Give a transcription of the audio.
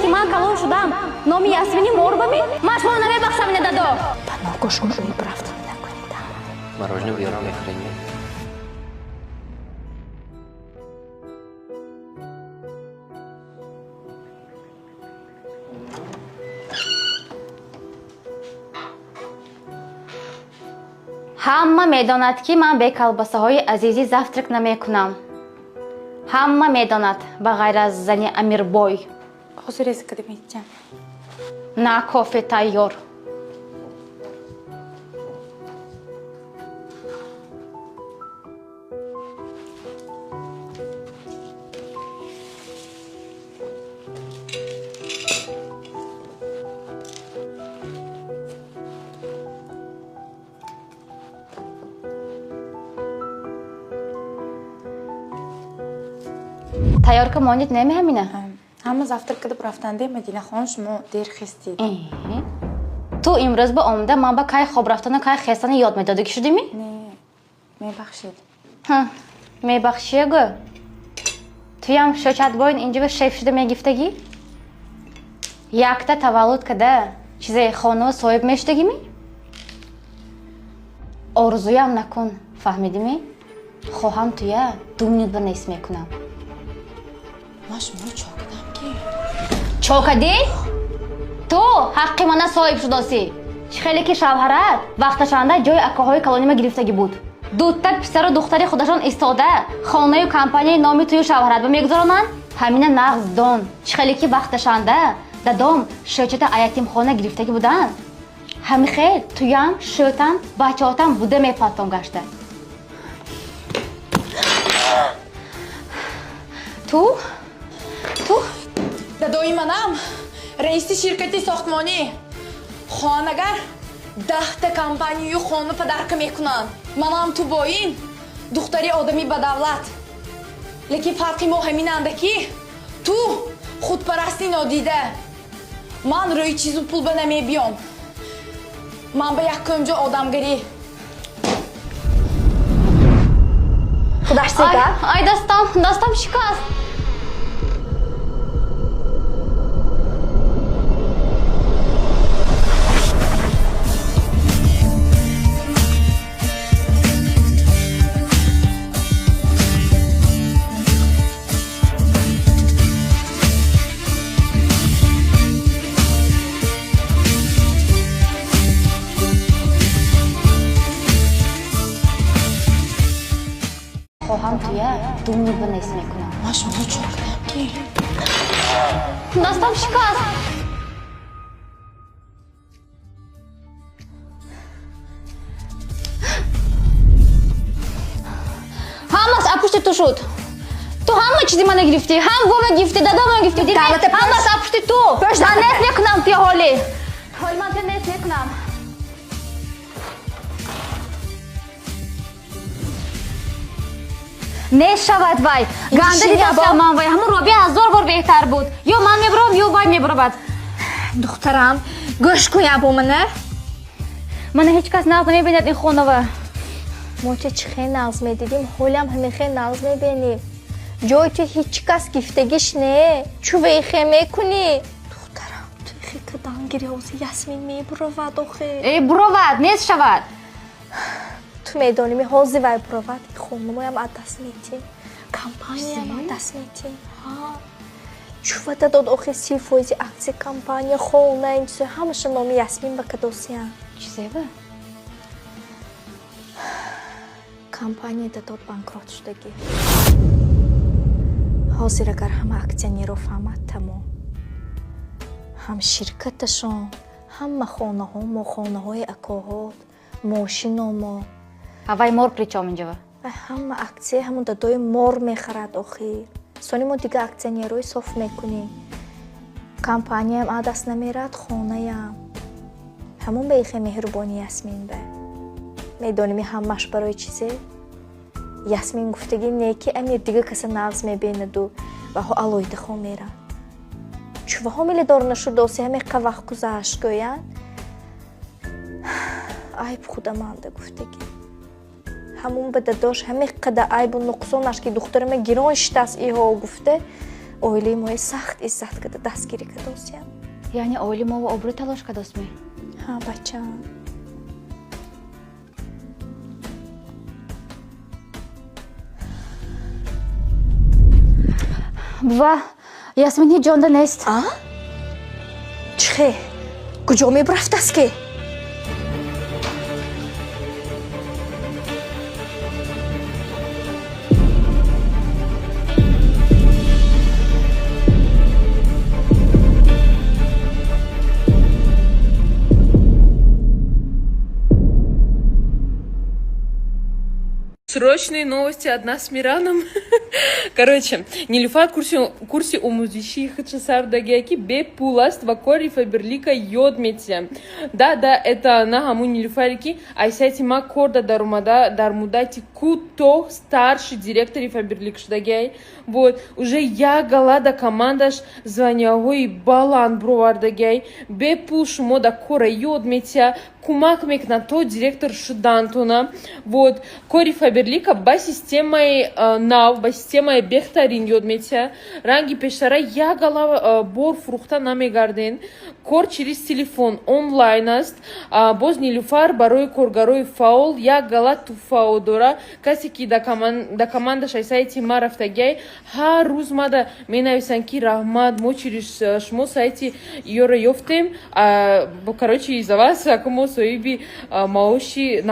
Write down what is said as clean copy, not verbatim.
ки ман калон шудам номи Ясмини морбами машмо намебахшам ина дадо ба ногошон рӯи рафта накунед. Мороженое биёрам мехӯрем. ҳама медонад ки ман бе колбасаҳои азизӣ завтрак намекунам. ҳама медонад ба ғайр аз зани Амирбой. Ҳозир езика дeb aytgan. На кофе тайёр. Тайёрка монид неми ҳамина? Ҳама завтрак qilib raftanda Madina xon шумо дер хистед. Ту имрӯз ба омада ман ба кай хоб рафтану кай хестани ёд медодӣ ки шудимӣ? Не, мебахшед. Мебахшиягӯ. Туям шочатбоин инҷа шеф шуда мегифтагӣ? Якта таваллуд када чизаи хонава соҳиб мешудагимӣ? Орзуям накун, фаҳмидимӣ? Хоҳам туя 2 минут ба нест мекунам. Ма шумо чокадам ки? Чокадӣ? Ту ҳаққи мана соҳиб шудосӣ. Хеле ки шавҳарат вақташанда ҷои акаҳои калонима гирифтагӣ буд. Дудтак писару духтари худашон истода хонаю компанияи номи туyu шавҳарат ба мегузаронанд. Ҳамина нағз дон. Хеле ки вақташанда дадом шӯчата аятимхона гирифтагӣ буданд. Ҳамихел туям шӯтам бачаотам буда мепаттон гашта. Ту Дадои манам раиси ширкати сохтмонӣ. Хонагар 10 та компанияю хона падарка мекунанд. Манам ту боин духтари одами бадавлат. Лекин фарқи мо ҳаминанда ки ту худпарасти нодида. Ман рӯи чизу пул ба намебиём. Ман ба якумҷо одамгарӣ. Худашсега? Ай дастам шикаст. Хоҳам туя 2 минут ба нест мекунам. Ма шумо чокадам ки? Дастам шикаст. ҳамас апушти ту шуд. Ту ҳама чизи мана гирифтӣ. Ҳам вова гирифтӣ, дадома гирифтӣ. Ҳамас апушти ту. Ман нест мекунам туя ҳоли. Ҳоли ман туя нест мекунам. Нешавад вай. Ганда дида ман вай. Ҳамун Робия 1000 бор беҳтар буд. Ё ман мебурам, ё вай мебуравад. Духтарам, гӯш кун я бо мана. Мана ҳеҷ кас нағз намебинад ин хонава. мо чӣ хел нағз медидим, ҳолам ҳамин хел нағз мебинем. ҷои ту ҳеҷ кас гифтагиш не. Чӯ вейхе мекунӣ? Духтарам, ту хе кадангири ҳозир Ясмин мебуравад охе. Буравад, нест шавад. Ту медонӣ ҳозир вай буравад, хонамоям аз даст метем, компанияам аз даст метем. Чӯ вада дод охир 30% аксия компания, хона ин чизо ҳамаша номи Ясмин ба кадосиян. Чизева? Компанияда дод банкрот шудагӣ. ҳозир агар ҳама аксионерро фаҳмад тамом. ҳам ширкаташон, ҳама хонаҳомо, хонаҳои акоҳо, мошиномо. Авай мор причом инҷава? ҳама аксия ҳамун дадои мор мехарад охир. сони мо дига аксионерҳои соф мекунем. Компанияам аз даст намерад, хонаям. ҳамун беихе меҳрубони Ясмин ба. Медоними ҳамаш барои чизе? Ясмин гуфтагӣ не ки амир дига каса нағз мебинаду ва ҳо алоҳида хо мерад. Чӯ ва ҳомиле дор нашудоси ҳамеқа вақт гузашт гӯянд? айб худаманда гуфтагӣ. ҳамун ба дадош ҳамеқада айбу нуқсонаш ки духтарама гирон шитаст иҳо гуфта, оилаи мои сахт иззат када дастгирӣ кардосиям. яъне оили мо ва обрӯ талош кардосме. ҳа бачаам. бува ясмин ҳеҷ ҷонда нест. чӣ хе куҷо мебарафтаст ки Срочные новости от нас с Мираном. Короче, Нилюфар курси омӯзишии хчсардагиаки бепуласт ва кори Фаберлика ёд метиҳам. Да, это на ҳамун Нилюфаре ки айсайти ма кор дар омада дар муддати кӯтоҳ старши директори Фаберлик шудагиай. Вот, уже як гала да командаш званиyaҳои баланд бировардагиай. Бепул шумо да кора ёд метиҳа, кӯмак мекунад то директор шудантона. Вот, кори Фаберлика ба системаи нав, ба системаи беҳтарин ёд метиҳа. Ранги пештара як гала бор фурӯхта намегарден. Кор чириз телефон онлайн аст. Боз Нилюфар барои коргарои фаъол як гала туҳфао дора. Касе ки да командаш сайти ма рафтагиай, ҳар рӯз мада менависанд ки раҳмат, мо чириз шумо сайти ёро ёфтем. Короче, из-за вас, ако мо соҳиби маоши